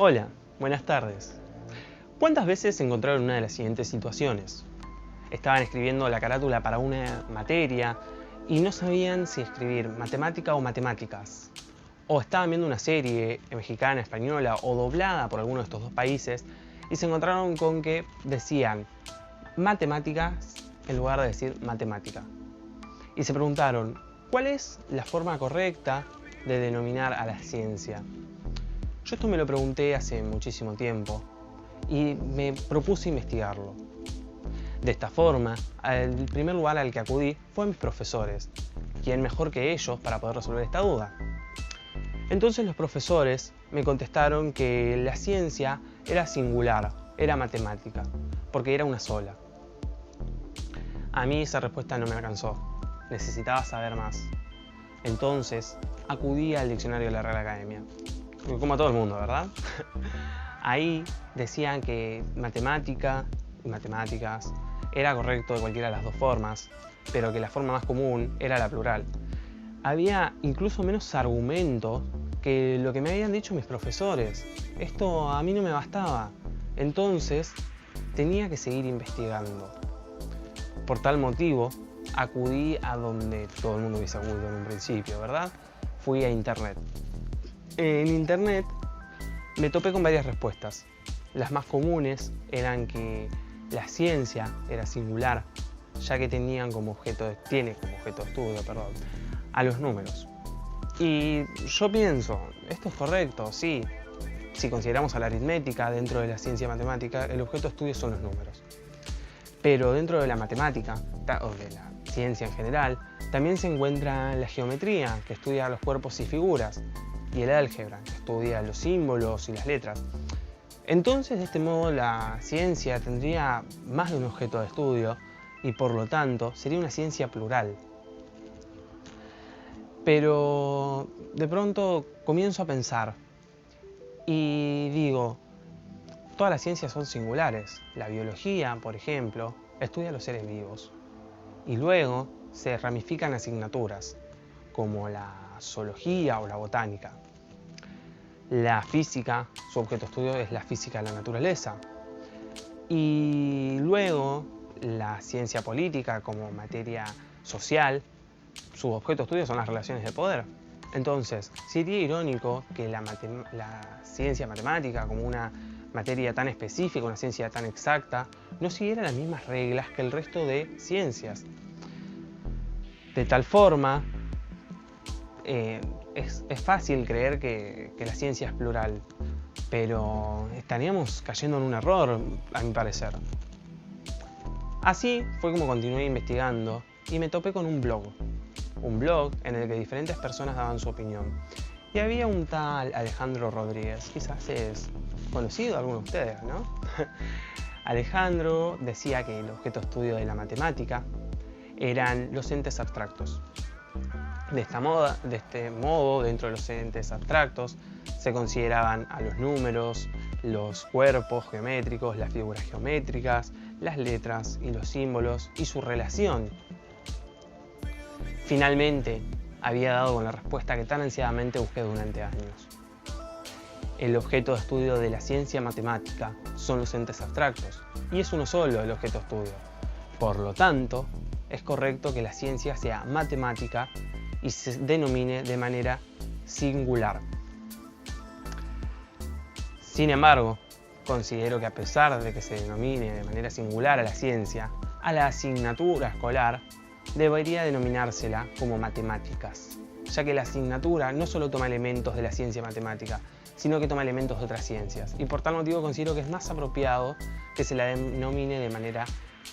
Hola, buenas tardes. ¿Cuántas veces se encontraron en una de las siguientes situaciones? Estaban escribiendo la carátula para una materia y no sabían si escribir matemática o matemáticas. O estaban viendo una serie mexicana, española o doblada por alguno de estos dos países y se encontraron con que decían matemáticas en lugar de decir matemática. Y se preguntaron, ¿cuál es la forma correcta de denominar a la ciencia? Yo esto me lo pregunté hace muchísimo tiempo y me propuse investigarlo. De esta forma, el primer lugar al que acudí fue a mis profesores. ¿Quién mejor que ellos para poder resolver esta duda? Entonces los profesores me contestaron que la ciencia era singular, era matemática, porque era una sola. A mí esa respuesta no me alcanzó, necesitaba saber más. Entonces acudí al diccionario de la Real Academia, como a todo el mundo, ¿verdad? Ahí decían que matemática y matemáticas era correcto de cualquiera de las dos formas, pero que la forma más común era la plural. Había incluso menos argumentos que lo que me habían dicho mis profesores. Esto a mí no me bastaba. Entonces tenía que seguir investigando. Por tal motivo, acudí a donde todo el mundo hubiese acudido en un principio, ¿verdad? Fui a internet. En internet me topé con varias respuestas. Las más comunes eran que la ciencia era singular, ya que tiene como objeto de estudio, a los números. Y yo pienso, esto es correcto, sí. Si consideramos a la aritmética dentro de la ciencia matemática, el objeto de estudio son los números. Pero dentro de la matemática, o de la ciencia en general, también se encuentra la geometría, que estudia los cuerpos y figuras, y el álgebra, que estudia los símbolos y las letras. Entonces, de este modo, la ciencia tendría más de un objeto de estudio y, por lo tanto, sería una ciencia plural. Pero, de pronto, comienzo a pensar y digo, todas las ciencias son singulares. La biología, por ejemplo, estudia los seres vivos. Y luego se ramifican asignaturas, como la zoología o la botánica. La física, su objeto de estudio es la física de la naturaleza. Y luego la ciencia política como materia social, su objeto de estudio son las relaciones de poder. Entonces, sería irónico que la ciencia matemática como una materia tan específica, una ciencia tan exacta, no siguiera las mismas reglas que el resto de ciencias. De tal forma, es fácil creer que la ciencia es plural, pero estaríamos cayendo en un error, a mi parecer. Así fue como continué investigando y me topé con un blog en el que diferentes personas daban su opinión. Y había un tal Alejandro Rodríguez, quizás es conocido a algunos de ustedes, ¿no? Alejandro decía que el objeto de estudio de la matemática eran los entes abstractos. De este modo, dentro de los entes abstractos, se consideraban a los números, los cuerpos geométricos, las figuras geométricas, las letras y los símbolos y su relación. Finalmente, había dado con la respuesta que tan ansiadamente busqué durante años. El objeto de estudio de la ciencia matemática son los entes abstractos, y es uno solo el objeto de estudio. Por lo tanto, es correcto que la ciencia sea matemática y se denomine de manera singular. Sin embargo, considero que a pesar de que se denomine de manera singular a la ciencia, a la asignatura escolar debería denominársela como matemáticas, ya que la asignatura no solo toma elementos de la ciencia matemática, sino que toma elementos de otras ciencias, y por tal motivo considero que es más apropiado que se la denomine de manera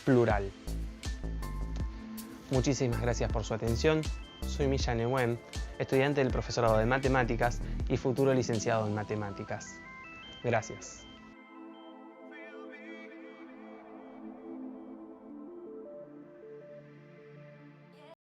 plural. Muchísimas gracias por su atención. Soy Milla Nehuen, estudiante del profesorado de matemáticas y futuro licenciado en matemáticas. Gracias.